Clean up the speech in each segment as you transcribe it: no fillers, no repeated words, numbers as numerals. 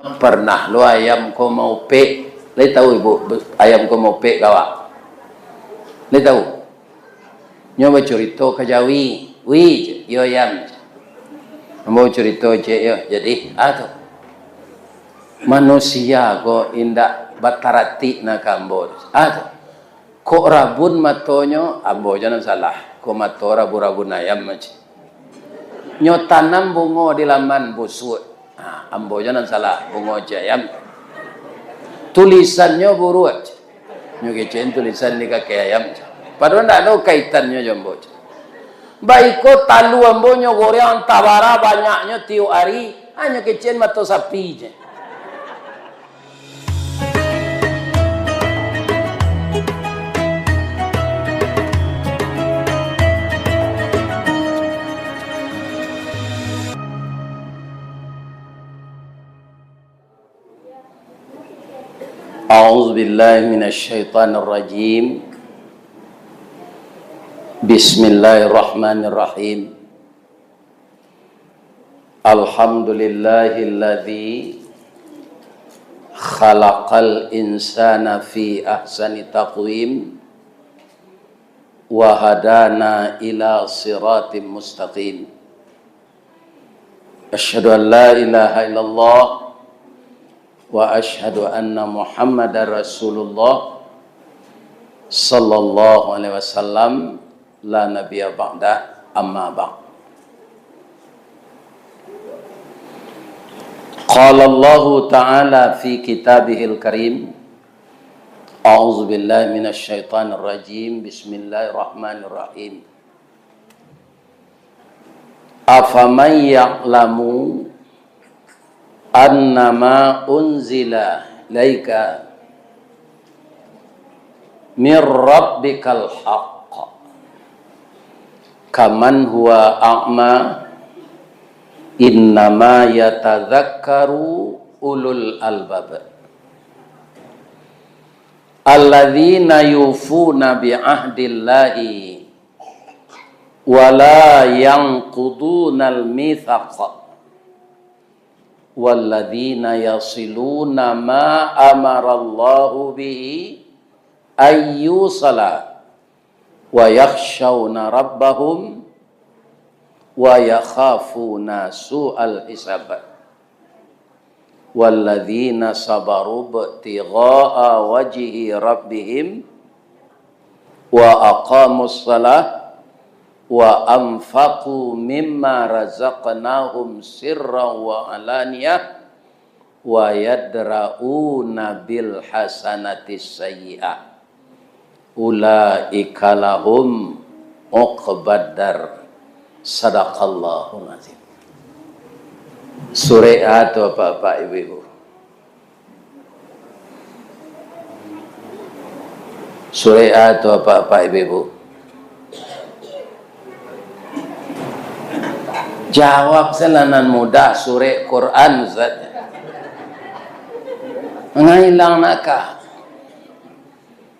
Pernah lo ayam ko mau pe, le tahu ibu ayam ko mau pe kawa, le tahu. Nyoba cerita kajawi, wi yo ayam. Mau cerita je yo, jadi atau manusia ko indak batarati na kambo, atau ko rabun matonyo, ambo jangan salah, ko mato rabu-rabun ayam macam. Nyo tanam bungo di laman busuk. Ambo jangan salah, bungo ayam. Tulisannya buruat. Nyo kecen tulisan di kaki ayam. Padahal ndak ada kaitannya jombo. Baiko talu ambo nyo goreang tabara banyaknya tiu ari, hanya kecen mato sapi je. A'udzu billahi minasyaitonir rajim. Bismillahirrahmanirrahim. Alhamdulillahilladzi khalaqal insana fi ahsani taqwim wa hadana ila siratim mustaqim. Asyhadu an la ilaha illallah wa asyhadu anna Muhammadar Rasulullah sallallahu alaihi wasallam la nabiyya ba'da amma ba'd. Qala Allah ta'ala fi kitabihil karim. A'udzu billahi minasy syaithanir rajim. Bismillahirrahmanirrahim. Afaman ya'lamu annama unzila laika mir rabbikal haqq kaman huwa a'ma innama yatadzakkaru ulul albab alladzina yufuna bi ahdillahi wa la yanqudunal mitsaq walladzina yasiluna ma amarallahu bihi ayyusala wa yakhshawna rabbahum wa yakhafuna su'al hisab walladzina sabaru ibtigha'a wajhi rabbihim wa aqamus salah wa anfaqu mimma razaqnahum sirran wa alaniyah wa yadra'una bil hasanati sayyi'ah ulaika lahum uqbadar. Sadaqallahul azim. Surah atau Bapak Ibu? Surah atau Bapak Ibu? Jawab selanan mudah, surah Quran saja. Menghilang nakah.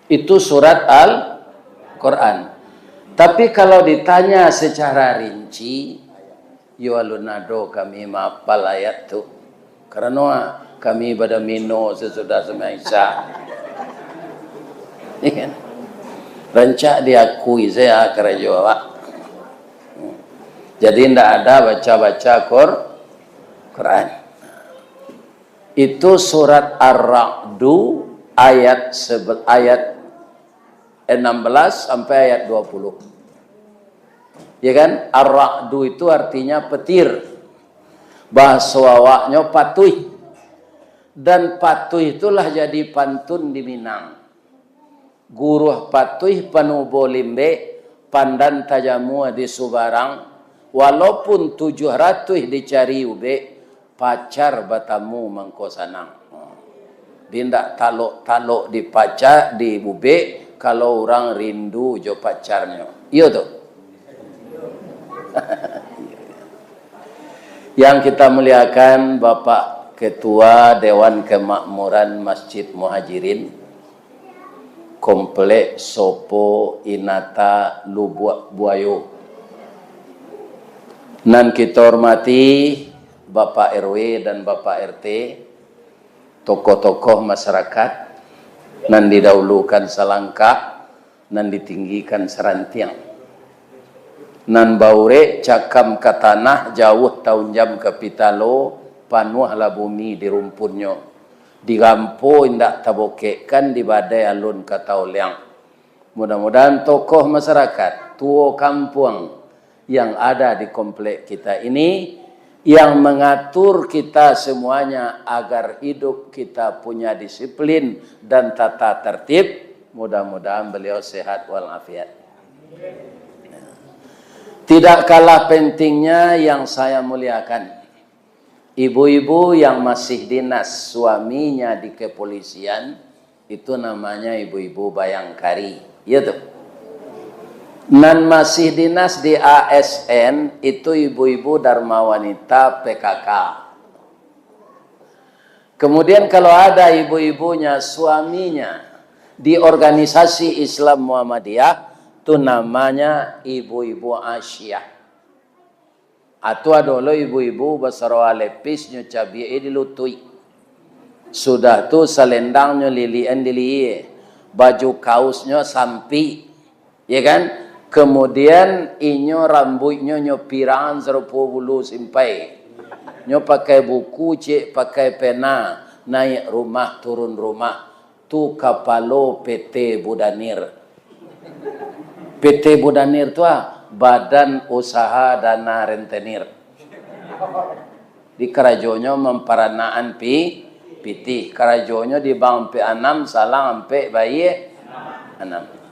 Itu surat Al-Quran. Tapi kalau ditanya secara rinci, yualunado kami mapal ayat tu. Karena kami pada mino sesudah semasa. Ikan. Rancak diakui saya kerja Pak. Jadi tidak ada baca-baca Quran. Itu surat Ar-Ra'du ayat 16 sampai ayat 20. Ya kan? Ar-Ra'du itu artinya petir. Bahasa wawaknya patuh. Dan patuh itulah jadi pantun di Minang. Guruh patuh panubo limbe pandan tajamu di Subarang. Walaupun 700 dicari ube, pacar batamu mengkosanang. Bindak talok-talok di pacar di ube, kalau orang rindu jo pacarnya. Iya tuh. Yang kita muliakan Bapak Ketua Dewan Kemakmuran Masjid Muhajirin, Komplek Sopo Inata Lubuk Buayo. Dan kita hormati Bapak RW dan Bapak RT, tokoh-tokoh masyarakat nan didahulukan selangkah, nan ditinggikan serantiang, nan baure cakam ke tanah jauh tahun jam ke pitalo, panuhlah bumi di rumpunnya, digampo indak tabokekkan di badai alun ke tauliang. Mudah-mudahan tokoh masyarakat, tua kampung yang ada di komplek kita ini, yang mengatur kita semuanya agar hidup kita punya disiplin dan tata tertib, mudah-mudahan beliau sehat walafiat. Tidak kalah pentingnya yang saya muliakan, ibu-ibu yang masih dinas suaminya di kepolisian, itu namanya ibu-ibu bayangkari. Ya tuh. Nan masih dinas di ASN, itu ibu-ibu Dharma Wanita PKK. Kemudian kalau ada ibu-ibunya suaminya di organisasi Islam Muhammadiyah, itu namanya ibu-ibu Asyah. Atau adalah ibu-ibu basarawa lepis nyo cabai dilutui. Sudah tu selendangnya lilian diliye, baju kaosnya sampi, ya kan? Kemudian inyo rambutnya nyo pirang serupa bulu simpai. Nyo pakai buku, cik pakai pena, naik rumah turun rumah. Tu kapalo PT Budanir. PT Budanir tu Badan Usaha Dana Rentenir. Di kerajonyo memparanaan pitih. Kerajonyo di bang P6 salang sampai bayi 6.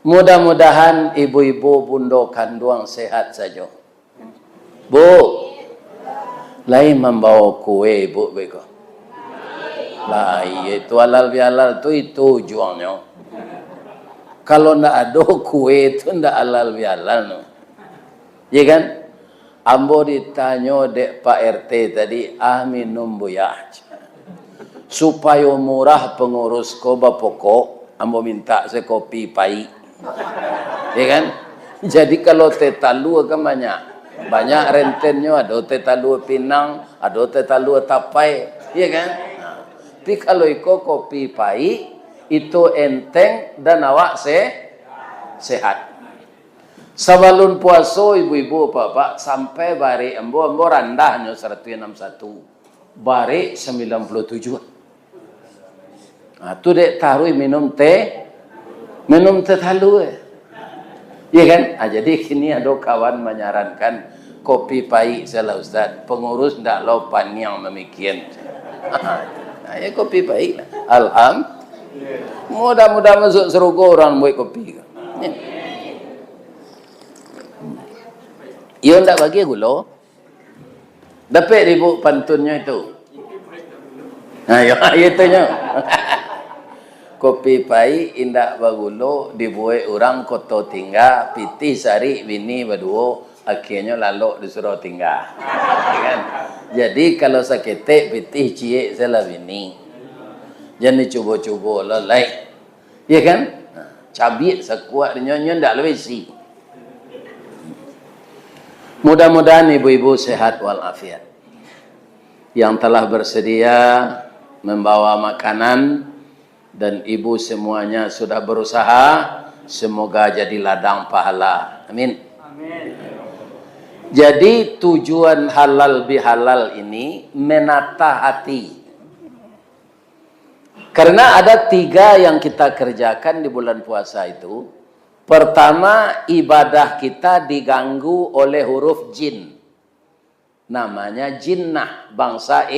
Mudah-mudahan ibu-ibu bundo kandung sehat saja. Bu, lain membawa kue ibu beko. Lah itu halal bihalal itu juangnya. Kalau ndak ada kue itu ndak halal bihalal no. Ya kan? Ambo ditanya dek Pak RT tadi, minum buyah. Supaya murah pengurus koba pokok, ambo minta sekopi pai. Ya kan? Jadi kalau tetalu kan banyak rentennya, ada tetalu Pinang, ada tetalu Tapai, ya kan? Nah, tapi kalau iko kopi pai itu enteng dan awak sehat. Sebelum puasa ibu-ibu bapak sampai bari embo randahnya 161, bari 97. Nah, tu dek taruh minum teh talu. Iya kan? Nah, jadi kini ada kawan menyarankan kopi pahit salah Ustaz. Pengurus ndak lopan yang memikian. Nah, ya kopi pahit. Alhamdulillah. Mudah-mudahan masuk surga orang buat kopi. Ia ndak bagi gula. Dapat ribu pantunnya itu. Nah, ya itunya. Kopi pai indak bagulo dibuat orang koto tinggal pitih sari bini berdua akhirnya lalu disuruh tinggal. Kan? Jadi kalau sakit pitih cie salah bini jangan dicoba-coba lalai, ya kan? Cabik sekuat nyonya ndak lebih si. Mudah-mudahan ibu-ibu sehat walafiat. Yang telah bersedia membawa makanan dan ibu semuanya sudah berusaha, semoga jadi ladang pahala. Amin. Amin. Jadi tujuan halal bihalal ini menata hati. Karena ada 3 yang kita kerjakan di bulan puasa itu. Pertama, ibadah kita diganggu oleh huruf jin. Namanya jinnah, bangsa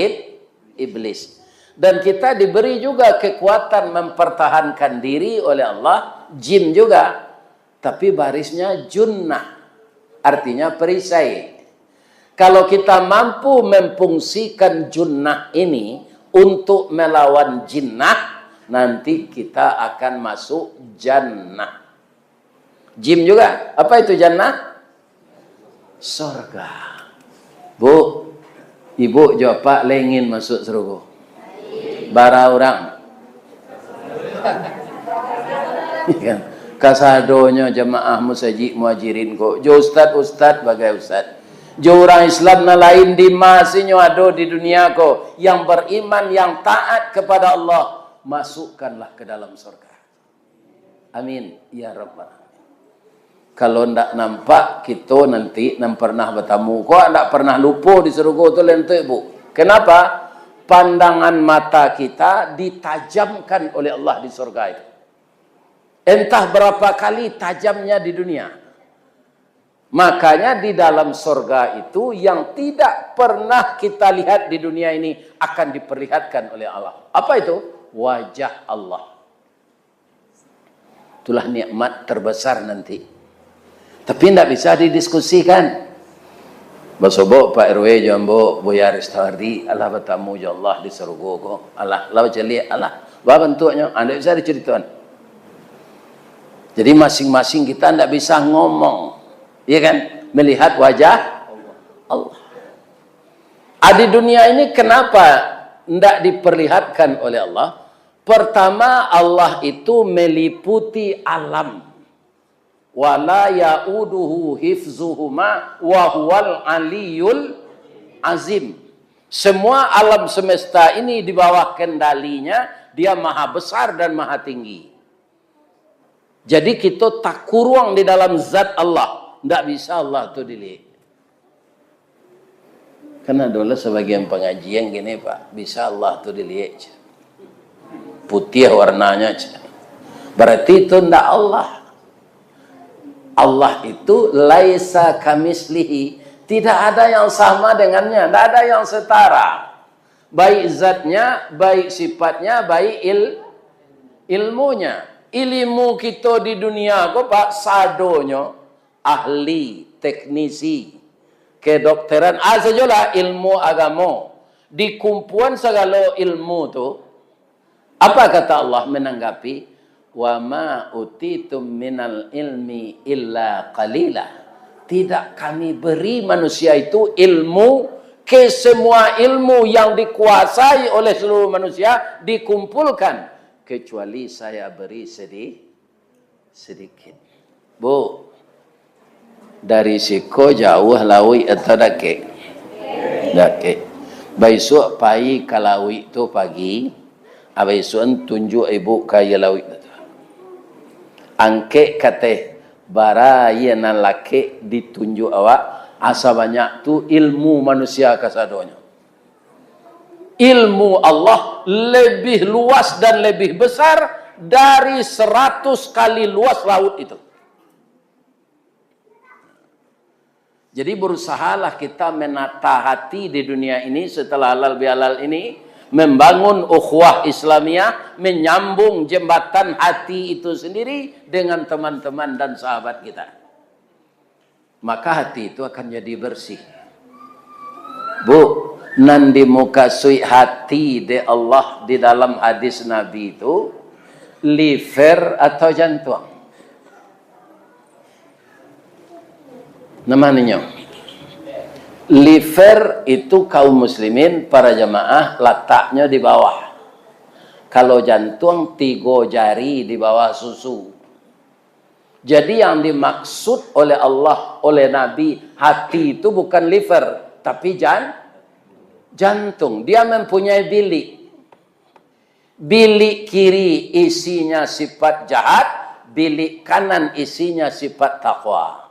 iblis. Dan kita diberi juga kekuatan mempertahankan diri oleh Allah, jin juga. Tapi barisnya junnah, artinya perisai. Kalau kita mampu memfungsikan junnah ini untuk melawan jinnah, nanti kita akan masuk jannah. Jim juga. Apa itu jannah? Surga. Bu, ibu jawab Pak ingin masuk surga. Bara orang. Kasadonya jemaah musajid muhajirin kok. Jo ustad bagai ustad. Jo orang Islam na lain di masinyo ado di dunia ko. Yang beriman, yang taat kepada Allah, masukkanlah ke dalam surga. Amin. Ya Rabbal. Kalau ndak nampak, kita nanti nam pernah bertamu. Kok ndak pernah lupa di surga tu lentuk bu. Kenapa? Pandangan mata kita ditajamkan oleh Allah di surga itu. Entah berapa kali tajamnya di dunia. Makanya di dalam surga itu yang tidak pernah kita lihat di dunia ini akan diperlihatkan oleh Allah. Apa itu? Wajah Allah. Itulah nikmat terbesar nanti. Tapi tidak bisa didiskusikan. Basobok Pak RW jambo boya restaurdi Allah bertamu ya Allah di surga ko. Allah lawa jeli Allah. Ba bentuknya anda bisa diceritakan. Jadi masing-masing kita tidak bisa ngomong. Iya kan? Melihat wajah Allah. Di dunia ini kenapa tidak diperlihatkan oleh Allah? Pertama, Allah itu meliputi alam. Wala ya'uduhu hifzuhuma wa huwal aliyul azim. Semua alam semesta ini di bawah kendalinya, dia maha besar dan maha tinggi. Jadi kita tak kurang di dalam zat Allah. Tidak bisa Allah itu dilihat. Karena dulu sebagian pengajian gini Pak, bisa Allah itu dilihat. Putih warnanya. Berarti itu tidak Allah. Allah itu laisa kamislihi, tidak ada yang sama dengannya, tidak ada yang setara. Baik zatnya, baik sifatnya, baik ilmunya. Ilmu kita di dunia kok Pak sadonyo ahli, teknisi, kedokteran, sajalah ilmu agama. Di kumpulan segala ilmu tu, apa kata Allah menanggapi? Wa ma utitum minal ilmi illa qalila. Tidak kami beri manusia itu ilmu, ke semua ilmu yang dikuasai oleh seluruh manusia dikumpulkan, kecuali saya beri sedikit. Bu, dari siko jauh lawi atau dake? Dake. Besok pai kalawi itu pagi, besok tunjuk ibu kaya lawi itu. Angke kate bara yana laki ditunjuk awak asa banyak tu ilmu manusia kasadonya. Ilmu Allah lebih luas dan lebih besar dari 100 kali luas laut itu. Jadi berusahalah kita menata hati di dunia ini setelah halal bihalal ini, membangun ukhuwah Islamiyah, menyambung jembatan hati itu sendiri dengan teman-teman dan sahabat kita. Maka hati itu akan jadi bersih. Bu, nandi muka sui hati de Allah di dalam hadis Nabi itu liver atau jantung? Namanya liver itu kaum muslimin para jamaah letaknya di bawah. Kalau jantung 3 jari di bawah susu. Jadi yang dimaksud oleh Allah, oleh Nabi, hati itu bukan liver, tapi jantung. Dia mempunyai bilik. Bilik kiri isinya sifat jahat, bilik kanan isinya sifat takwa.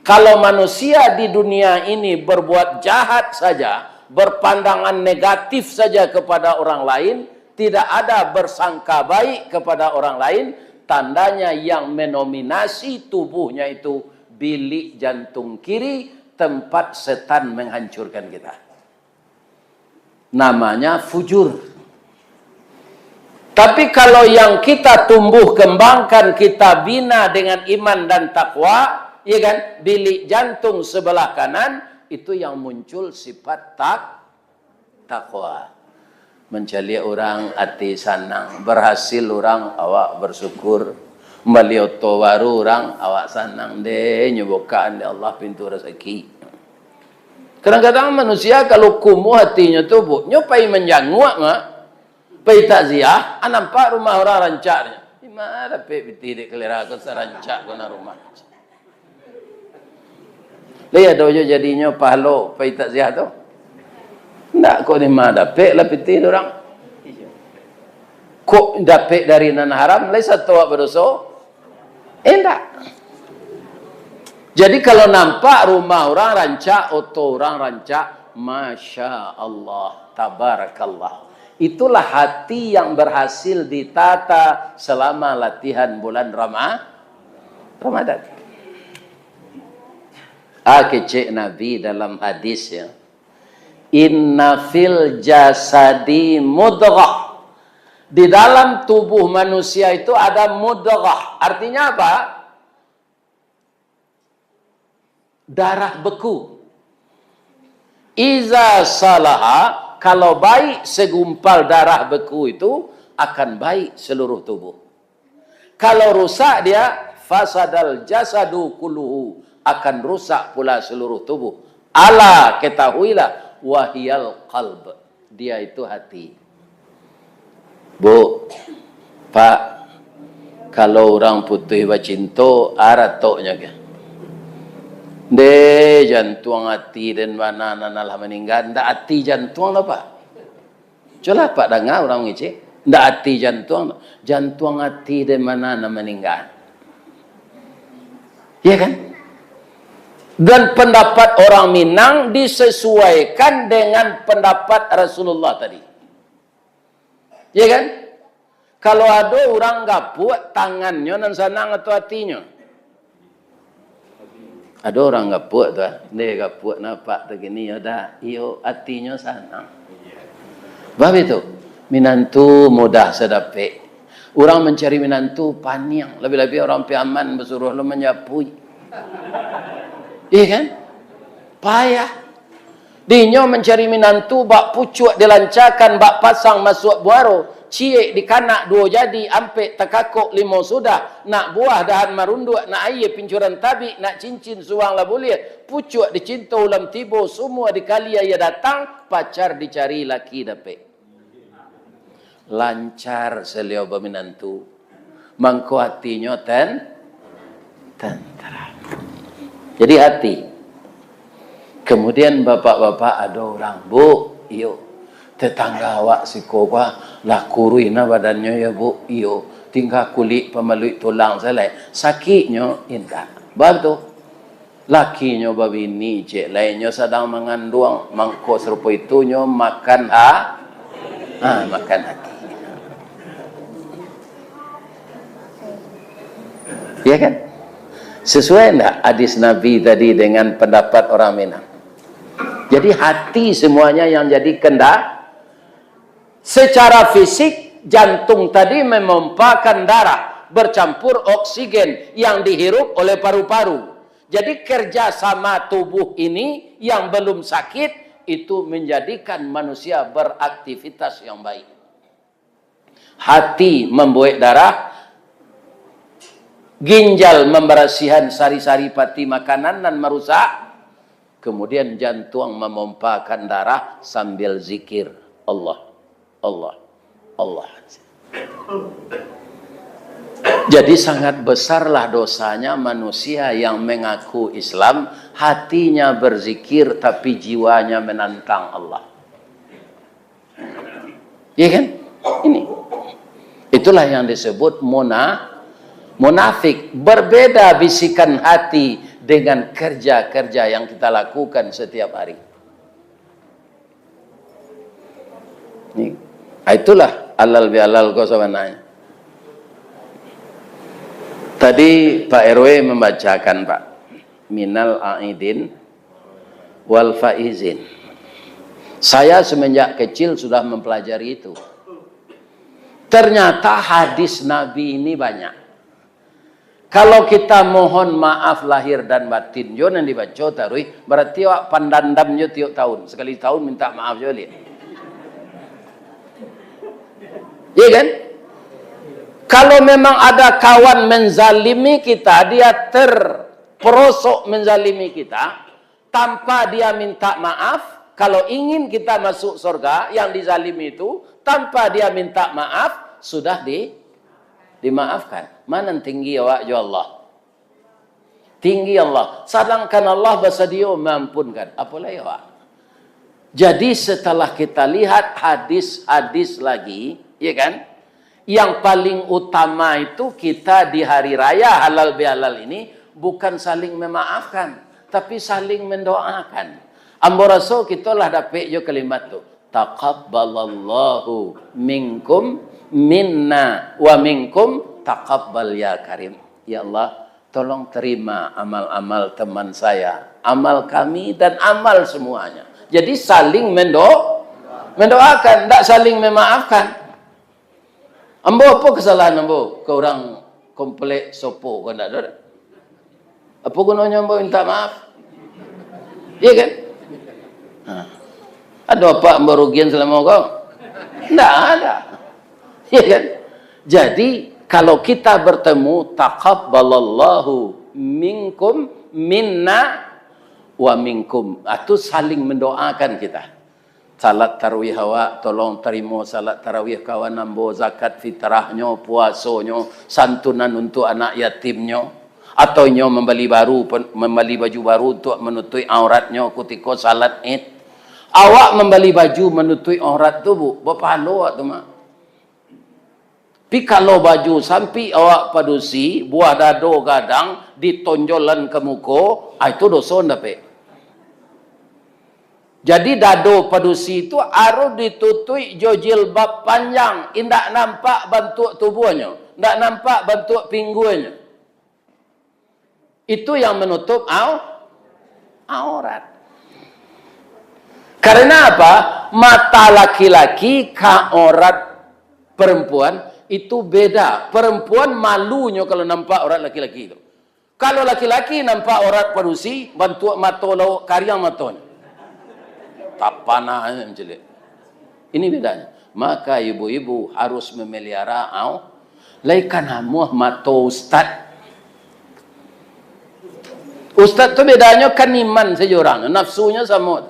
Kalau manusia di dunia ini berbuat jahat saja, berpandangan negatif saja kepada orang lain, tidak ada bersangka baik kepada orang lain, tandanya yang menominasi tubuhnya itu bilik jantung kiri, tempat setan menghancurkan kita. Namanya fujur. Tapi kalau yang kita tumbuh kembangkan, kita bina dengan iman dan takwa, ya kan, bilik jantung sebelah kanan itu yang muncul sifat takwa. Mencari orang hati senang, berhasil orang awak bersyukur, melioto baru orang awak senang deh, nyobokan deh Allah pintu rezeki. Kadang-kadang manusia kalau kumuh hatinya tu bu, nyopai menjanguak ngak, pai takziah, nampak rumah orang rancaknya. Di mana pe biti dek kelera ke sarancak kena rumah. Lihat dojo jadinya pahlo pai takziah tu. Ndak kok ni mah dapet lah piti orang. Kok dapet dari nan haram lai satu awak berdosa? Enggak. Jadi kalau nampak rumah orang rancak, oto orang rancak, Masya Allah, Tabarakallah. Itulah hati yang berhasil ditata selama latihan bulan Ramadan. Kecek Nabi dalam hadis ya. Inna fil jasadi mudghah. Di dalam tubuh manusia itu ada mudghah. Artinya apa? Darah beku. Iza salaha, kalau baik segumpal darah beku itu akan baik seluruh tubuh. Kalau rusak dia fasadal jasadu kulluhu, akan rusak pula seluruh tubuh. Ala, ketahuilah, wahiyal qalb, dia itu hati. Bu, Pak, kalau orang putih bacinto aratoknya ke? De jantung hati dan mana nanalah meninggal. Ndak hati jantung lah Pak. Coba Pak dengar orang ngecek. Ndak hati jantung. Jantung hati dan mana nana meninggal. Ya kan? Dan pendapat orang Minang disesuaikan dengan pendapat Rasulullah tadi. Ya kan? Kalau ada orang gapuk tangannya dan sanang atau hatinya. Ada orang gapuk tu, dia gapuk nampak begini ya dah, iyo hatinya sanang. Sebab itu minantu mudah sedapik. Orang mencari minantu paniang, lebih-lebih orang piaman bersuruh lo menyapui. Iya kan? Payah. Dinyo mencari minantu bak pucuk dilancakan, bak pasang masuk buaro. Cie di kanak dua jadi, ampe takakok limo sudah, nak buah dahan marunduk, nak air pincuran tabi, nak cincin suang lah boleh, pucuk dicinta ulam tibo, semua dikali ia datang, pacar dicari laki dapet. Lancar selio berminantu, mangko hatinya tentera. Jadi hati. Kemudian bapak-bapak ada orang, Bu, iyo. Tetangga awak si koba lah kuruina badannya ya Bu, iyo tinggal kulit pemeluik tulang selai sakitnya indah bantu lakinya babini cek lainnya sedang mengandung mangko serupa itunya makan makan hati. Ya kan? Sesuai enggak hadis Nabi tadi dengan pendapat orang Minang? Jadi hati semuanya yang jadi kendak. Secara fisik, jantung tadi memompakan darah, bercampur oksigen yang dihirup oleh paru-paru. Jadi kerjasama tubuh ini yang belum sakit, itu menjadikan manusia beraktivitas yang baik. Hati membuat darah, ginjal membersihan sari-sari pati makanan dan merusak, kemudian jantung memompakan darah sambil zikir Allah. Allah, Allah. Jadi sangat besarlah dosanya manusia yang mengaku Islam, hatinya berzikir tapi jiwanya menantang Allah. Ya kan? Ini. Itulah yang disebut munafik. Berbeda bisikan hati dengan kerja-kerja yang kita lakukan setiap hari. Ini. Itulah alal bihalal kau sebenarnya. Tadi Pak RW membacakan Pak, minal aidin wal faizin. Saya semenjak kecil sudah mempelajari itu. Ternyata hadis Nabi ini banyak. Kalau kita mohon maaf lahir dan batin, jo yang dibaca tarui, berarti awak pandandam jo tiap tahun, sekali tahun minta maaf jo lihat. Ya kan? Kalau memang ada kawan menzalimi kita, dia terperosok menzalimi kita, tanpa dia minta maaf, kalau ingin kita masuk surga, yang dizalimi itu, tanpa dia minta maaf, sudah dimaafkan. Mana tinggi awak ya Allah? Tinggi Allah. Sedangkan Allah bersedia mampunkan. Apalah ya, Pak? Jadi setelah kita lihat hadis-hadis lagi, ya kan? Yang paling utama itu kita di hari raya halal bihalal ini bukan saling memaafkan, tapi saling mendoakan. Ambo rasul kita lah dapat jo kalimat tu. Taqabbalallahu minkum minna wa minkum taqabbal ya karim. Ya Allah, tolong terima amal-amal teman saya, amal kami dan amal semuanya. Jadi saling mendoakan, tidak saling memaafkan. Ambo apa kesalahan ambo? Ke orang komplek sopo kan tak ada. Apa gunanya ambo minta maaf? Iya kan? Ada apa ambo rugian selama kau? Tidak ada. Iya kan? Jadi kalau kita bertemu taqabbalallahu minkum minna wa minkum, itu saling mendoakan kita. Salat tarawih awak, tolong terima salat tarawih kawan ambo, zakat fitrahnya, puasanya, santunan untuk anak yatimnya, atau nyo membeli baju baru untuk menutupi auratnya ketika salat Id. Awak membeli baju menutupi aurat tu bu, berpahala tu mak. Tapi kalau baju sampai awak padusi, buah dado gadang, ditonjolan ke muka, itu dosa ndape. Jadi dado padusi itu harus ditutui jo jilbab panjang, indak nampak bentuk tubuhnya, indak nampak bentuk pinggulnya. Itu yang menutup aurat. Karena apa? Mata laki-laki ke aurat perempuan itu beda. Perempuan malunya kalau nampak aurat laki-laki itu. Kalau laki-laki nampak aurat padusi, bentuk mata lauk karyang matanya. Tak panah macam ni. Ini bedanya. Maka ibu-ibu harus memelihara laikan hamuh mata ustaz. Ustaz tu bedanya kan iman saja orang, nafsunya sama.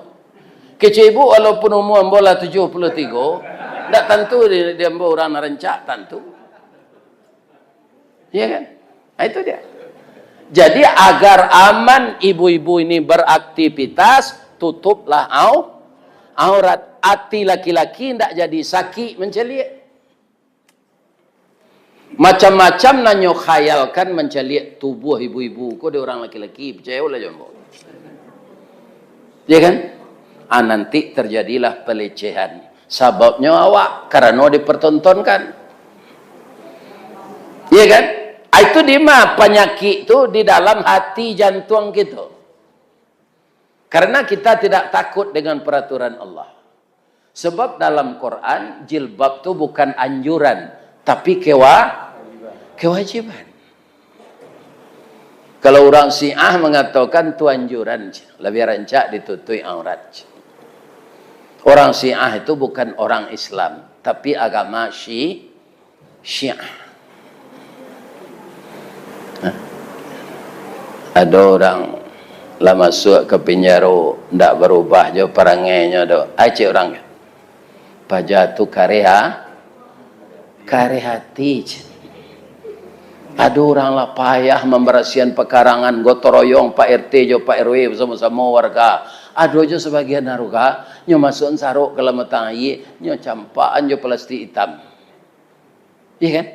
Kecil ibu walaupun umur bola 73, tak tentu dia orang rancak tentu. Ya kan? Itu dia. Jadi agar aman ibu-ibu ini beraktivitas, tutuplah aurat. Hati laki-laki tidak jadi sakit menceliak. Macam-macam nanyo khayalkan menceliak tubuh ibu-ibu. Kok dia orang laki-laki, percayalah jombo. Ya kan? Nanti terjadilah pelecehan. Sebabnya awak karena dipertontonkan. Ya kan? Itu di mana penyakit itu di dalam hati jantung kita. Karena kita tidak takut dengan peraturan Allah. Sebab dalam Quran, jilbab itu bukan anjuran, tapi kewajiban. Kalau orang Syiah mengatakan itu anjuran, lebih rancak ditutupi aurat. Orang Syiah itu bukan orang Islam, tapi agama Syiah. Ada orang lah masuk ke penjara, tidak berubah je perangainya do. Acik orang paja tu kare hati. Ada orang lah payah membersihan pekarangan, gotong royong Pak RT jo Pak RW bersama-sama warga. Ada je sebagian warga nyo masuk saruk ke lematan air, nyo campaan jo plastik hitam. Iya kan?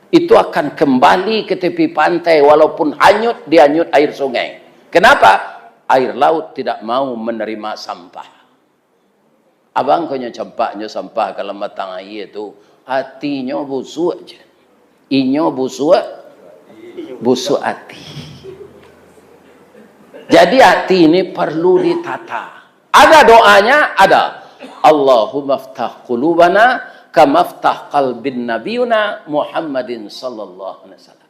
Itu akan kembali ke tepi pantai walaupun hanyut dihanyut air sungai. Kenapa? Air laut tidak mau menerima sampah. Abang kau campaknya sampah kalau matang air itu hatinya busuk aja. Inyo busuk hati. Jadi hati ini perlu ditata. Ada doanya, ada. Allahumma ftah qulubana kama ftah qalbin nabiyuna Muhammadin sallallahu alaihi wasallam.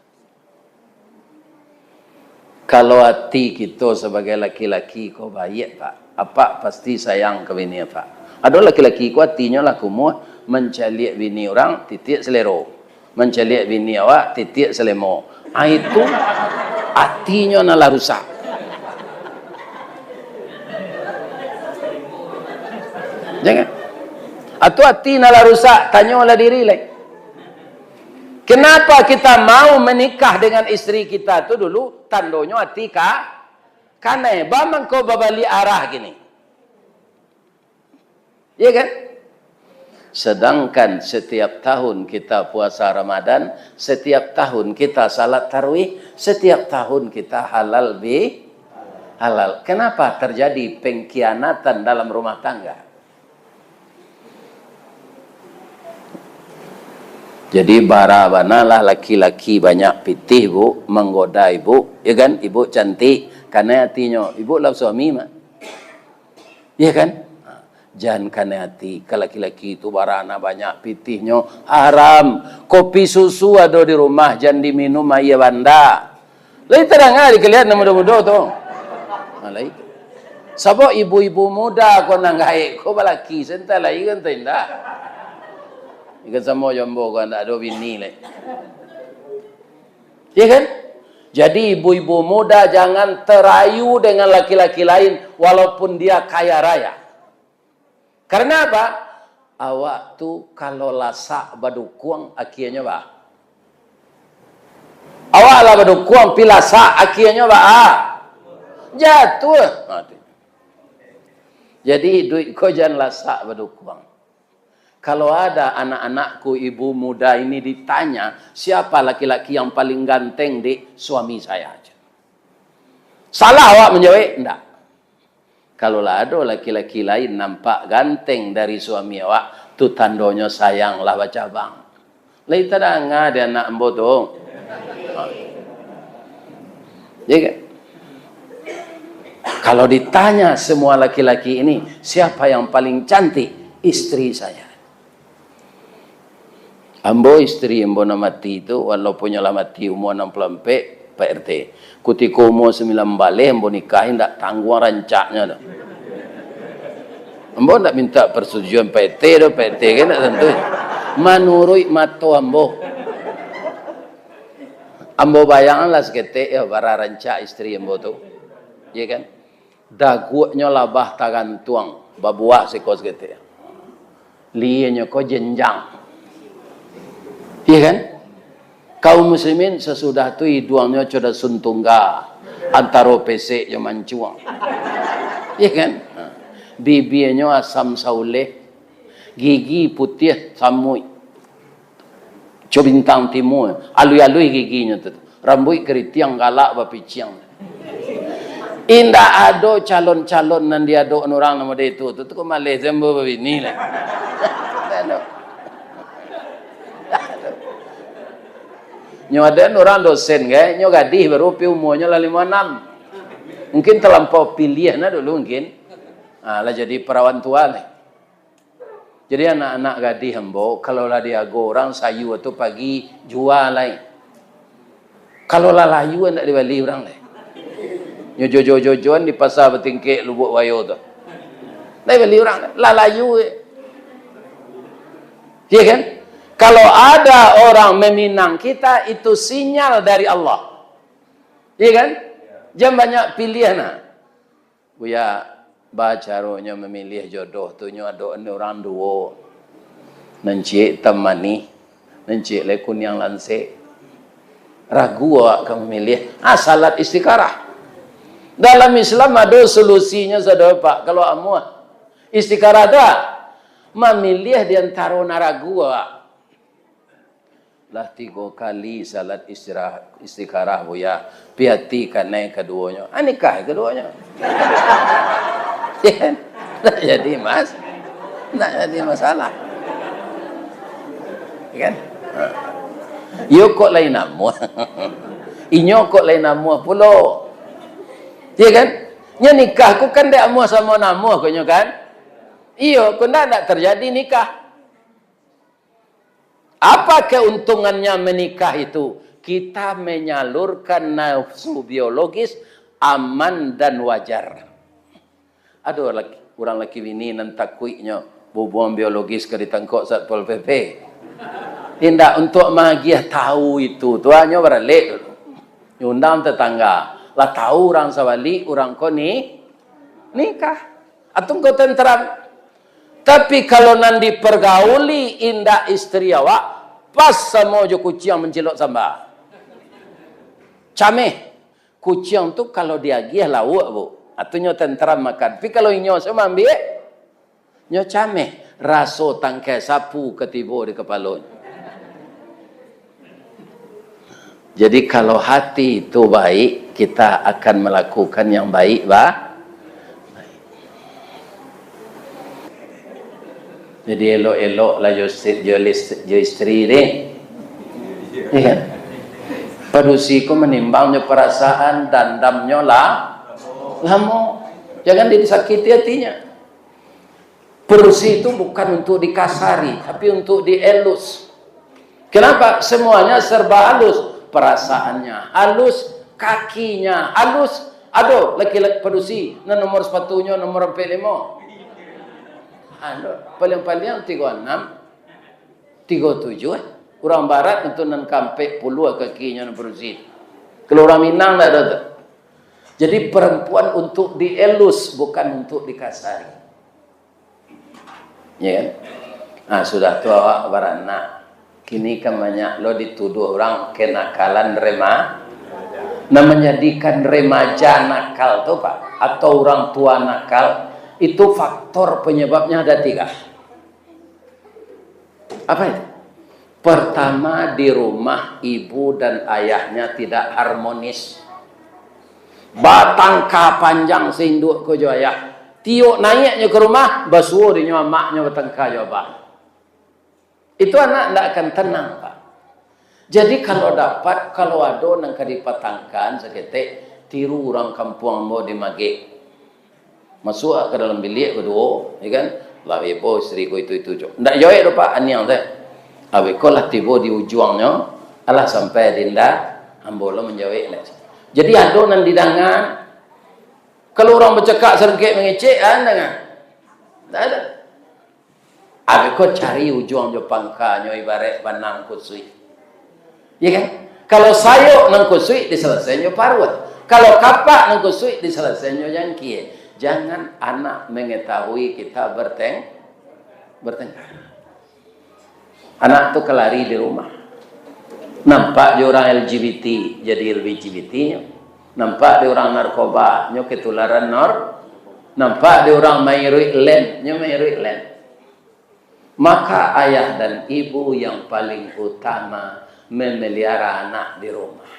Kalau hati kita sebagai laki-laki kau baik Pak, apa pasti sayang ke bini Pak. Ada laki-laki ku hatinya lah kumuh mencaliak bini orang titik selero, mencaliak bini awak titik selemo. Itu hatinya nalah rusak. Jangan. Atau hati nalah rusak, tanyalah diri lagi. Kenapa kita mau menikah dengan istri kita tu dulu tandonyo atika kane bamang ko babali arah gini. Iya kan? Sedangkan setiap tahun kita puasa Ramadan, setiap tahun kita salat tarawih, setiap tahun kita halal halal. Kenapa terjadi pengkhianatan dalam rumah tangga? Jadi barabanalah laki-laki banyak pitih bu, menggoda ibu, ya kan? Ibu cantik, karena hatinya, ibu lah suami mah, ya kan? Jangan karena hati, ke laki-laki itu barana banyak pitihnya, haram. Kopi susu ada di rumah, jangan diminum ayah banda. Lain terang ada kelihatan muda-muda tu. Malai. Sabok ibu-ibu muda kau nanggai, kau balaki, sentai lagi kan tidak. Ikan sama jombo kan tak ada bini leh. Ya kan? Jadi ibu-ibu muda jangan terayu dengan laki-laki lain walaupun dia kaya raya. Karena apa? Awak tu kalau lasak badukuang akhirnya ba. Awak lah badukuang pilasa akhirnya ba. Jatuh. Jadi duit kau jangan lasak badukuang. Kalau ada anak-anakku, ibu muda ini ditanya, siapa laki-laki yang paling ganteng di suami saya aja. Salah awak menjawab? Enggak. Kalau ada laki-laki lain nampak ganteng dari suami awak, tu tandonya sayang lah baca bang. Lain tak ada anak bodoh. Ya kan? Kalau ditanya semua laki-laki ini, siapa yang paling cantik? Istri saya. Ambo istri ambo na mati itu walaupun nyala mati umur 64 Pak RT. Ketika umur 9 balik ambo nikahin tak tanggung rancaknya dah. Ambo tak minta persetujuan Pak RT dah, Pak RT kan tak tentu. Menurut mato ambo. Ambo bayanglah seketik ya bara rancak istri ambo tu. Ya kan? Dagunya labah tagan tuang, babuah sekos seketik. Lianya ko jenjang. Iya kan? Kaum muslimin sesudah tu hiduangnya coda suntungga antara pesek yang mancuang. Iya kan? Bibinya asam sauleh, gigi putih samui. Cobintang timur, alui-alui giginya tu. Rambut keritiang galak bapiciang. Indah ada calon-calon nan dia ada orang nama dia tu kok malih zembo begini lah. Nyo ada orang dosen kan, nyo gadih baru pi umurnya lah 56. Mungkin terlampau pilihan dulu mungkin. Lah jadi perawan tua lah. Jadi anak-anak gadih hembo, kalau lah dia orang sayu atau pagi jual lah. Kalau lah layu nak dibeli orang lah. Nyo jojo-jojoan di pasar Betingkek Lubuk Wayo tu. Nak beli orang lah layu. Iya kan? Kalau ada orang meminang kita, itu sinyal dari Allah. Iya kan? Jangan banyak pilihan. Buya bacaronya memilih jodoh tu nyo ada orang dua. Nencik temani, nencik lekun yang lansik. Ragu awak akan memilih. Salat istikharah. Dalam Islam ada solusinya saudara Pak. Kalau amu istikharah tak, memilih di antara ragu awak. Lah 3 kali salat istikharah buya piati kanai keduanya. Nikah keduanya. Tak jadi tak jadi masalah. Kan? Yo kok lain namu. Inyo kok lain namu pulo. Ya kan? Nya nikah ku kan dak amu sama namu konyo kan? Iyo, ku ndak terjadi nikah. Apa keuntungannya menikah itu? Kita menyalurkan nafsu biologis aman dan wajar. Ada orang laki bini nanti kuiknya hubungan biologis ke ditangkap Satpol PP. Tidak untuk magia tahu itu. Tuanya beralik dulu. Nyundam tetangga. Lah tahu orang sawali, orang koni nikah. Atau kau tenteram. Tapi kalau nanti pergauli indah istri awak, pas sama jo kucing mencelok sambal. Cameh. kucing tu kalau dia gih lawak bu. Atunya tentram makan. Tapi kalau inyo semua ambil, nyo cameh. Raso tangkai sapu ketibo di kepala. Jadi kalau hati itu baik, kita akan melakukan yang baik, Jadi elok-elok lah jo istri ni. Iya. Padusi ku menimbangnya perasaan dan damnya lamo. Jangan disakiti hatinya. Padusi itu bukan untuk dikasari, tapi untuk dielus. Kenapa? Semuanya serba halus. Perasaannya halus, kakinya halus. Aduh, laki-laki padusi, na nomor sepatunya nomor 45. Paling-paling 36, 37. Orang barat itu nan kampe puluh kakinya nan berusi. Kalau orang Minang tak ada tu. Jadi perempuan untuk dielus, bukan untuk dikasari. Ya kan? Nah, sudah tua awak beranak. Kini kan banyak lo dituduh orang kenakalan menjadikan remaja nakal tu Pak, atau orang tua nakal. Itu faktor penyebabnya ada 3. Apa itu? Pertama, di rumah ibu dan ayahnya tidak harmonis. Batangka panjang seinduk ke ayah. Tiuk naiknya ke rumah, basuh dia maknya batangka jawab. Itu anak tidak akan tenang Pak. Jadi kalau dapat, kalau ada yang kadipatangkan seketik, tiru orang kampung mau dimagik. Masuk ke dalam bilik kedua, ya kan? Lah ibu isteri ku itu. Ndak joy do Pak aniang teh. Abi ko lah tiba di ujungnya, alah sampai dinda ambola menjawab lah. Jadi ada nan didangan. Kalau orang bercakap sergek mengecek dengan. Tak ada. Abi ko cari ujung jo pangkanya ibarat banang kusui. Ya kan? Kalau sayuk nang kusui diselesainya parut. Kalau kapak nang kusui diselesainya jangkie. Jangan anak mengetahui kita bertengkar. Anak tu kelari di rumah. Nampak dia orang LGBT, jadi LGBT-nya. Nampak dia orang narkoba, nyo ketularan Nampak dia orang main ruik nyo main ruik Maka ayah dan ibu yang paling utama memelihara anak di rumah.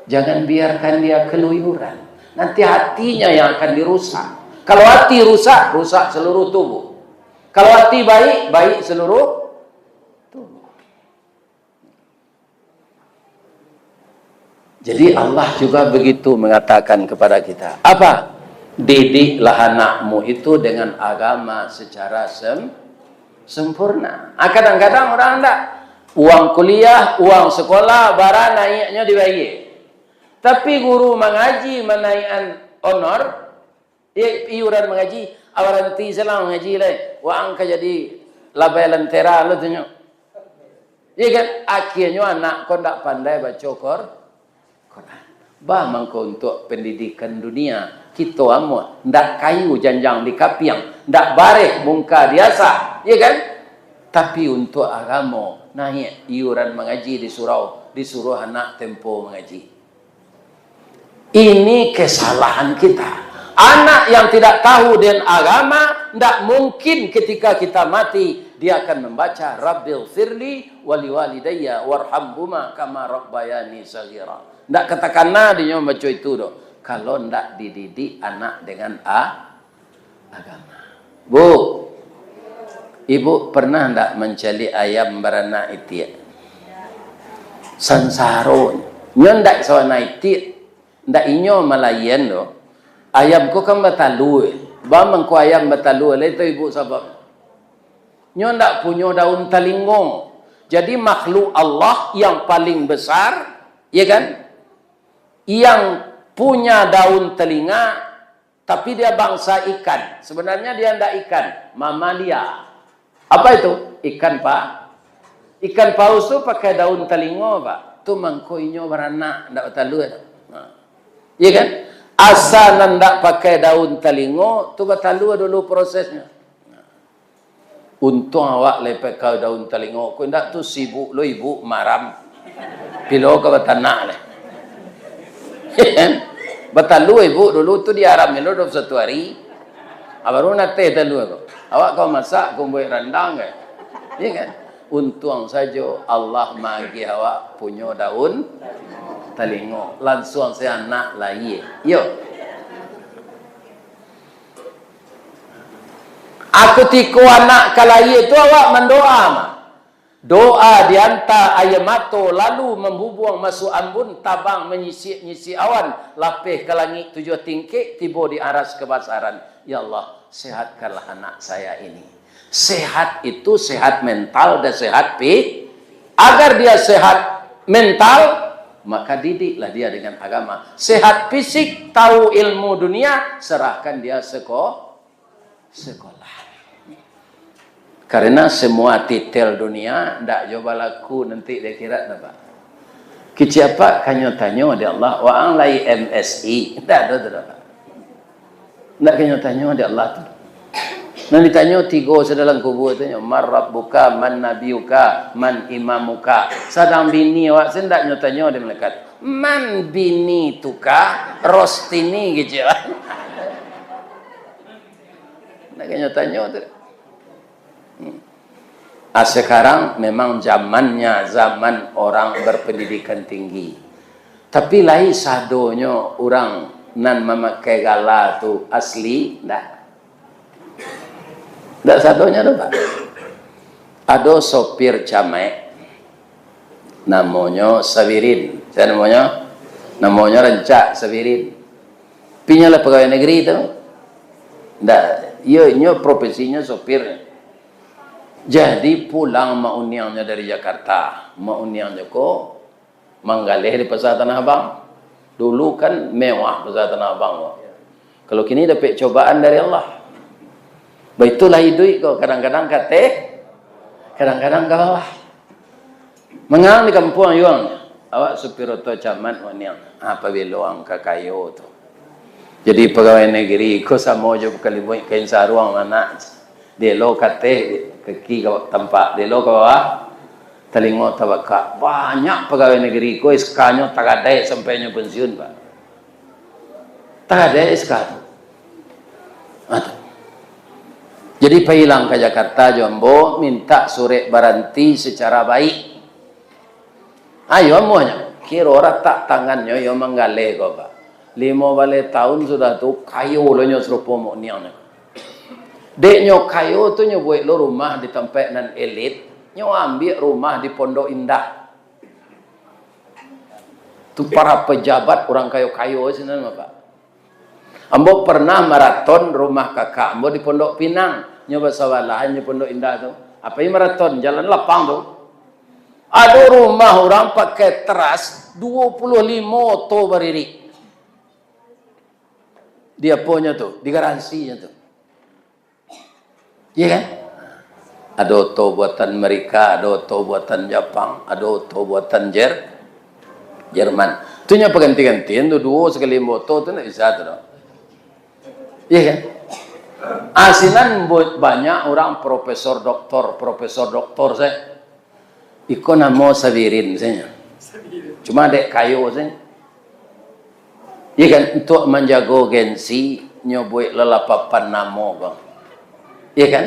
Jangan biarkan dia keluyuran. Nanti hatinya yang akan dirusak. Kalau hati rusak, rusak seluruh tubuh. Kalau hati baik, baik seluruh tubuh. Jadi Allah juga begitu mengatakan kepada kita. Apa? Didiklah anakmu itu dengan agama secara sempurna. Kadang-kadang orang tak. Uang kuliah, uang sekolah, barang naiknya dibayar. Tapi guru mengaji menaikkan honor, iuran mengaji, awaranti selang mengaji lah. Wang ka jadi labai lentera lo tunjuk. Ya kan? Akhirnya anak kau tak pandai baca Quran. Bah mangko untuk pendidikan dunia kita amu ndak kayu janjang di kapiang, ndak bareh muka biasa, ya kan? Tapi untuk agama naik iuran mengaji disuruh anak tempo mengaji. Ini kesalahan kita. Anak yang tidak tahu dengan agama, tidak mungkin ketika kita mati, dia akan membaca Rabbil firli wali walidayya warhamhuma kama rabbayani saghira. Tidak katakanlah dia membaca itu doh. Kalau tidak dididik anak dengan agama. Bu, ibu pernah tidak mencari ayam beranak itu? Sansaro. Nyon tidak sawana itu. Ndak inyo malayan do. Ayam ko kan batalu. Ba mangko ayam batalu le to ibu sabab. Nyo ndak punya daun telingo. Jadi makhluk Allah yang paling besar, ya kan? Yang punya daun telinga tapi dia bangsa ikan. Sebenarnya dia ndak ikan, mamalia. Apa itu? Ikan Pak. Ikan paus tu pakai daun telingo Pak. Tu mangko inyo beranak ndak batalu. Ya kan? Asal ndak pakai daun telingo, tu batalu dulu prosesnya. Untung awak lepek kau daun telingo, kau ndak tu sibuk lo ibu maram. Pilo ke batanak le. Batalu ibu dulu tu diaram dulu 21 hari. Baru nate talu aku. Awak kau masak kau buat rendang ke? Iya kan? Untung saja Allah magi awak punya daun telingo. Langsung saya nak lagi. Yo. Aku tiku anak kalai itu awak mendoa mah. Doa dianta ayamato lalu membubuang masuk ambun tabang menyisi awan lapih ke langit 7 tingkik tiba di aras kebasaran. Ya Allah, sehatkanlah anak saya ini. Sehat itu sehat mental dan sehat agar dia sehat mental maka didiklah dia dengan agama. Sehat fisik, tahu ilmu dunia, serahkan dia sekolah. Karena semua titel dunia ndak coba laku nanti dia kira apa. Kiciapa kanyo-tanyo di Allah wa ang lai MSI. Ndak ada tu apa. Ndak kanyo-tanyo di Allah tu. Nanti tanyo tiga sedalam kubur tu man rabbuka man nabiyuka man imamuka. Sadang bini awak sendak nyotanyo di malaikat. Man bini tuka rostini gitu. Ndak kanyo-tanyo tu. Sekarang memang zamannya zaman orang berpendidikan tinggi. Tapi lain sadonyo orang nan memakai gala tu asli ndak. Ndak sadonyo tu Pak. Ada sopir camek namanya Sabirin. Saya namanya Rencak Sabirin. Pinyalah pegawai negeri tu. Ndak, nyo profesinya sopir. Jadi pulang mauniangnya dari Jakarta, mauniangnya ko Manggaleh di Pasar Tanah Abang. Dulu kan mewah Pasar Tanah Abang. Kalau kini dapat cobaan dari Allah. Baitulah duit kau kadang-kadang kate, kadang-kadang kalah. Mengang di kampung yuang, awak supir oto camat mauniang. Apa beloang ke kayu tu. Jadi pegawai negeri ko samo jo kali boy kain saruang mana. Delo kate kaki tempat delo ke bawah telingo tabaka banyak pegawai negeri ko iskanyo tagadai sampai nyo pensiun Pak. Tagadai iskan. Jadi pailang ke Jakarta Jombo minta surat baranti secara baik. Ayo amuanya kira tak tangannya yo menggale ko Pak. 5 balik tahun sudah tu kayu lo nyo serupa mo niang. Dek nyo kayu tu nyo buat lo rumah di tempat nan elit, nyo ambil rumah di Pondok Indah. Tu para pejabat orang kayu-kayu sini Pak. Ambo pernah maraton rumah kakak ambo di Pondok Pinang, nyo basawalahan di Pondok Indah tu. Apa ini maraton jalan lapang tu. Ada rumah orang pakai teras 25 to berdiri. Dia punya tu, digaransinya tu. Iya kan? Ada oto buatan Amerika, ada oto buatan Jepang, ada oto buatan Jerman. Itu nya pengganti-gantian tu dua sekali moto tu nak bisa tu. Iya kan? Asinan banyak orang profesor doktor saya. Iko namo Sabirin saya. Cuma dek kayu saya. Iya kan? Untuk menjaga gensi nyobuik lelapapan namo bang. Iya kan?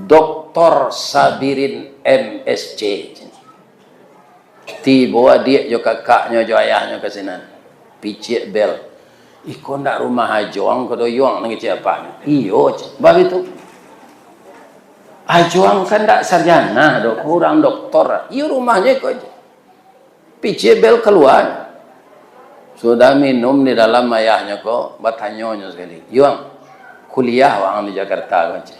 Dr. Sabirin MSc. Tiba dia jo kakaknya jo ayahnya ke sinan. Picik bel. Iko ndak rumah ajoang ko doyong nang siapa? Iyo, bab itu. Ajoang kan ndak sarjana, dok kurang doktor. Iyo rumahnya ko. Picik bel keluar. Sudah minum di dalam ayahnya ko, batanyonya sekali. Yuang kuliah wang di Jakarta baca.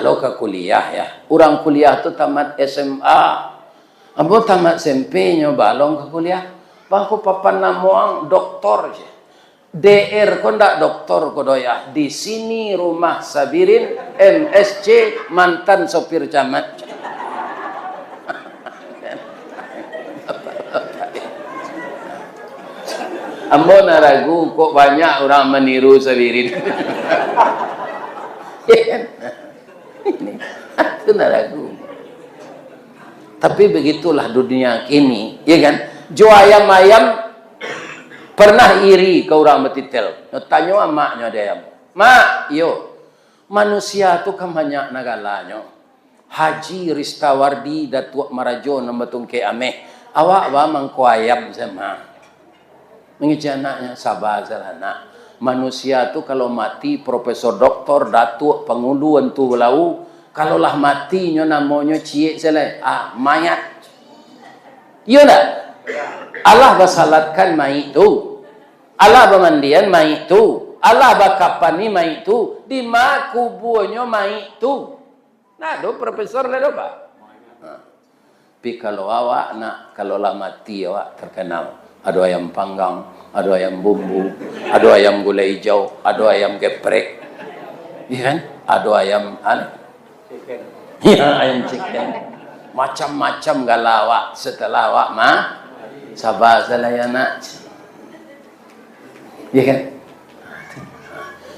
Lo ke kuliah ya. Orang kuliah tu tamat SMA. Ambo tamat SMP nyo balong ke kuliah. Bangku papan namuang doktor je. DR ko ndak doktor ko doya. Di sini rumah Sabirin MSc mantan sopir camat. Ambo naragu kok banyak orang meniru Sabirin. Ini itu naragu. Tapi begitulah dunia kini, ya kan? Jo ayam-ayam Pernah iri ke orang betitel. Tanya maknya dia. Mak, yo. Manusia tu kan banyak nagalanya. Haji Ristawardi Datuk Marajo nambatung ke ameh. Awak ba mangkuayam sama. Mengijar anaknya sabar anak. Manusia tu kalau mati profesor doktor datuk penguluan tu belau. Kalaulah matinya namanya ciek selai. Mayat. Iya tak? Allah basalatkan mayit tu. Allah bermandian mayit tu. Allah bakapani mayit tu. Di ma kuburnya mayit tu. Nah, do profesor lah do pak. Tapi kalau awak nak, kalau lah mati awak terkenal. Ada ayam panggang, ada ayam bumbu, ada ayam gulai hijau, ada ayam geprek. Iya kan? Ada ayam chicken. Ya, ayam chicken. Macam-macam galawak setelah awak sabar salah ya nak. Ya kan?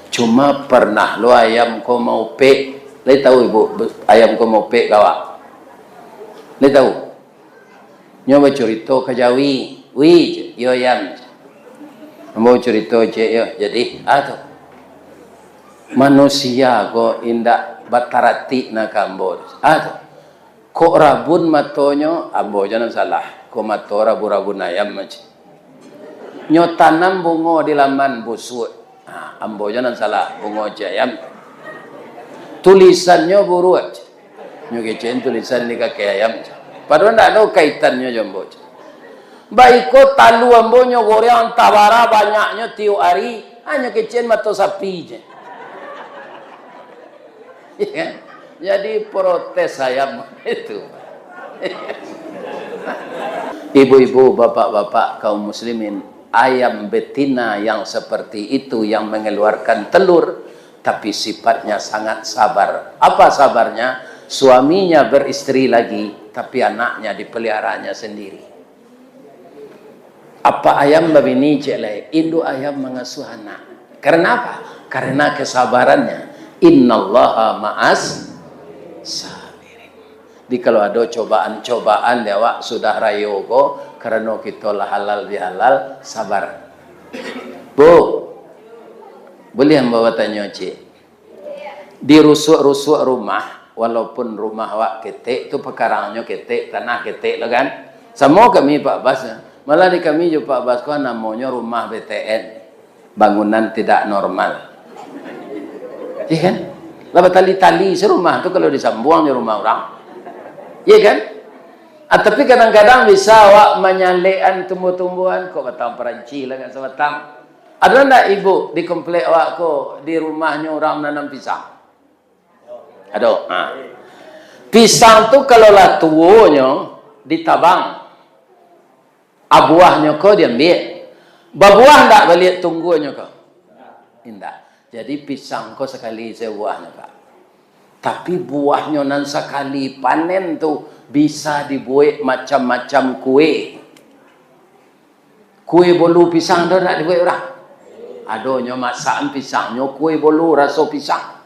Cuma pernah lo ayam ko mau pek. Lai tahu ibu ayam ko mau pek kawak. Lai tahu. Nyoba cerita ke Jawi. Wi, yo ayam. Mau cerita je yo. Jadi, tu. Manusia ko indak batarati na kambor. Tu. Ko rabun matonyo, ambo jangan salah. Ko mato rabu-rabu ayam macam. Nyo tanam bungo di laman busuk. Ambo jangan salah, bungo jayam. Tulisannya buruat. Nyo kecen tulisan di kaki ayam. Padahal tidak ada kaitannya jombo. Baiko talu ambo nyo goreang tabara banyaknya tiu ari. Hanya kecen mato sapi je. Ya, jadi protes ayam itu. Ibu-ibu, bapak-bapak, kaum muslimin, ayam betina yang seperti itu yang mengeluarkan telur, tapi sifatnya sangat sabar. Apa sabarnya? Suaminya beristri lagi, tapi anaknya dipeliharanya sendiri. Apa ayam babini jelek? Induk ayam mengasuh anak. Karena apa? Karena kesabarannya. Innallaha ma'as sabirin. Di kalau ada cobaan-cobaan dewa sudah rayo ko karena kita lah halal bihalal sabar. Bu, boleh hamba tanya cik. Di rusuk-rusuk rumah, walaupun rumah awak ketek tu pekarangnya ketek, tanah ketek lah kan. Sama kami Pak Bas. Malah di kami juga Pak Bas ko namanya rumah BTN. Bangunan tidak normal. Iya kan? Lah tali-tali serumah tu kalau disambung di rumah orang. Iya kan? Tapi kadang-kadang bisa awak menyalekan tumbuh-tumbuhan kok batang peranci lah kan sebatang. Ada enggak ibu di komplek awak kok di rumahnya orang menanam pisang? Ada. Pisang tu kalau lah tuanya ditabang. Abuahnya kok diambil. Babuah enggak balik tunggunya kok? Tidak. Jadi pisang kok sekali sebuahnya Pak. Tapi buahnya nan sekali panen tu bisa dibuat macam-macam kue. Kue bolu pisang tu nak dibuat orang. Adanya masakan pisangnya kue bolu rasa pisang.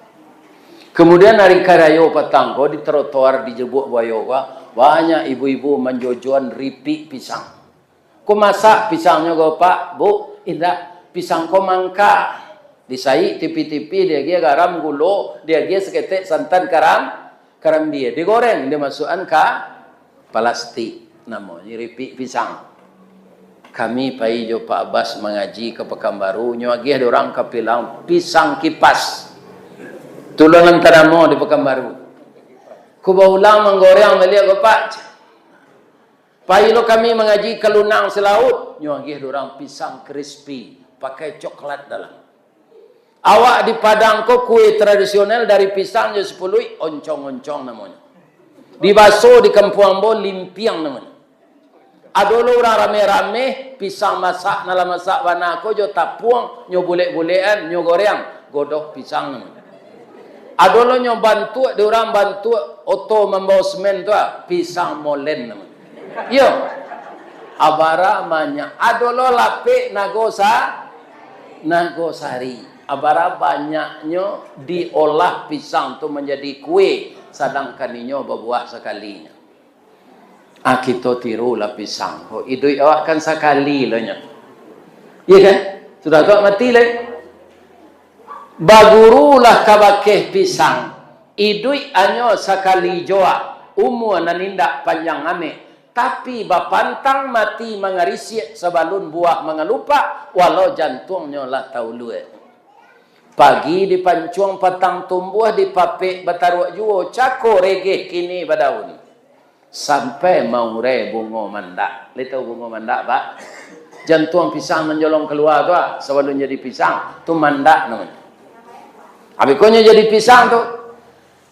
Kemudian hari karayo petang kok di trotoar di jebuk bayo kok banyak ibu-ibu menjojoan ripik pisang. Kok masak pisangnya kok Pak, Bu, indah pisang kok mangka. Disai tipi-tipi dia gia garam gulo, dia gia seketek santan karam dia digoreng, dia masukkan ke plastik namanya ripik pisang. Kami pai jo Pak Abbas mengaji ke Pekanbaru, nyagi ada orang kapilang pisang kipas. Tulangan tanamo di Pekanbaru. Ku baulang menggoreng melihat Bapak. Pai lo kami mengaji ke Lunang Selaut, nyagi ada orang pisang crispy pakai coklat dalam. Awak di Padang kok kue tradisional dari pisangnya 10 oncong-oncong namanya. Di Baso di Kampung Ambo limpiang namanya. Adolo orang rame-rame pisang masak nala masak wana ko jo tapuang nyo bulek-bulekan nyo goreng godok pisang namanya. Adolo nyo bantu di orang bantu oto membawa semen tu pisang molen namanya. Yo. Abara banyak. Adolo lapik nagosari. Abara banyaknya diolah pisang tu menjadi kue, sedangkan inyo berbuah sekalinya. Kita tirulah pisang. Idui awak kan sekali lah nya. Iya kan? Sudah tua mati lagi. Bagurulah kabakeh pisang. Idui anyo sakali joa. Umur nanindak panjang ame. Tapi bapantang mati mengarisi sebalun buah mengelupa. Walau jantungnya lah tahu pagi di pancuang patang tumbuh di papek bataruak juo. Cako regeh kini badaun. Sampai mau bungo mandak. Lihat bungo mandak pak? Jantung pisang menjolong keluar tu sebelum jadi pisang. Tu mandak namanya. Habisnya jadi pisang tu.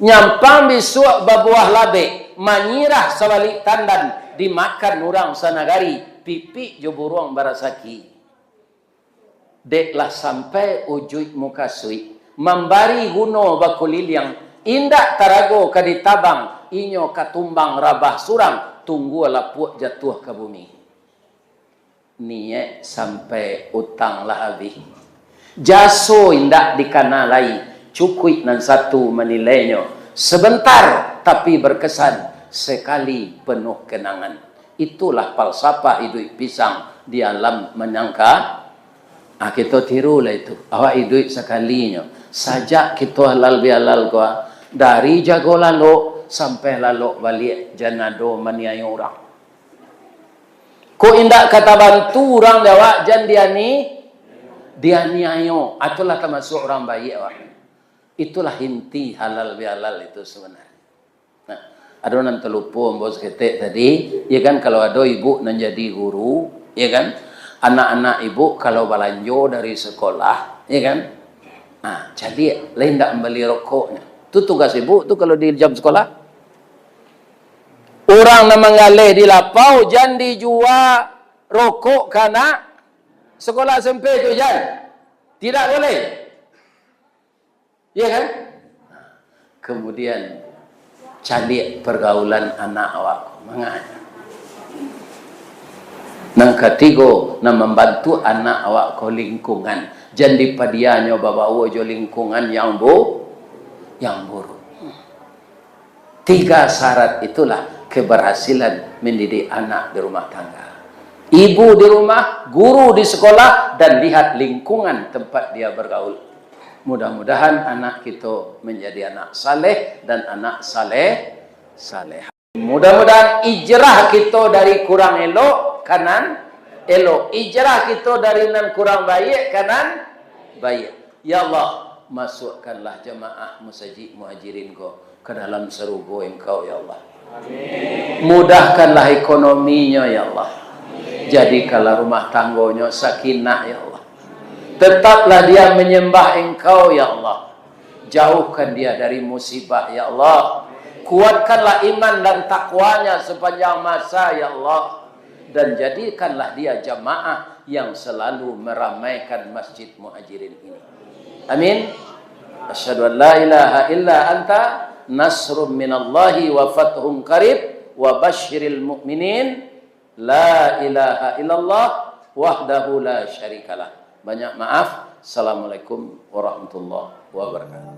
Nyampang bisuak babuah labe. Menyirah sebalik tandan. Dimakan orang sanagari. Pipi joburuang barasaki. Deklah sampai ujui muka sui. Membari guno bakulil yang indak tarago kaditabang. Inyo katumbang rabah surang. Tunggu lapuk jatuh ke bumi. Niye sampai utang lah habis. Jaso indak dikanalai. Cukui nan satu menilainya. Sebentar tapi berkesan. Sekali penuh kenangan. Itulah falsafah hidup pisang di alam menyangka. Kita tiru lah itu. Awak hidup sekalinya. Sajak kita halal bihalal gua. Dari jago lalu sampai lalu balik janado maniai orang. Ko indak kata bantu orang Jawa jan dia ni ayo. Itulah termasuk orang baik awak. Itulah inti halal bihalal itu sebenarnya. Nah, ada orang terlupa bos ketek tadi, ya kan kalau ada ibu nan jadi guru, ya kan? Anak-anak ibu kalau belanjo dari sekolah, ya kan? Nah, jadi lain tak membeli rokoknya. Itu tugas ibu tu kalau di jam sekolah. Orang nak menggalih di lapau jangan dijual rokok karena sekolah SMP tu jangan. Tidak boleh. Ya kan? Kemudian cari pergaulan anak awak. Mengapa? Nang ketiga, nak membantu anak awak ko lingkungan. Jangan dipadianyo bawa jo lingkungan yang buruk. 3 syarat itulah keberhasilan mendidik anak di rumah tangga. Ibu di rumah, guru di sekolah, dan lihat lingkungan tempat dia bergaul. Mudah-mudahan anak kita menjadi anak saleh dan anak saleh. Mudah-mudahan ijrah kita dari kurang elok kanan elok. Ijrah kita dari nan kurang baik kanan baik. Ya Allah, masukkanlah jemaah musajid muhajirin ko ke dalam serugo Engkau ya Allah. Amin. Mudahkanlah ekonominya ya Allah. Jadikanlah rumah tanggonya sakinah ya Allah. Tetaplah dia menyembah Engkau ya Allah. Jauhkan dia dari musibah ya Allah. Kuatkanlah iman dan takwanya sepanjang masa ya Allah. Dan jadikanlah dia jamaah yang selalu meramaikan masjid muhajirin ini. Amin. Asyhadu an la ilaha illa anta nasrun minallahi wa fathun qarib wa basyiril mu'minin. La ilaha illallah wahdahu la syarikalah. Banyak maaf. Assalamualaikum warahmatullahi wabarakatuh.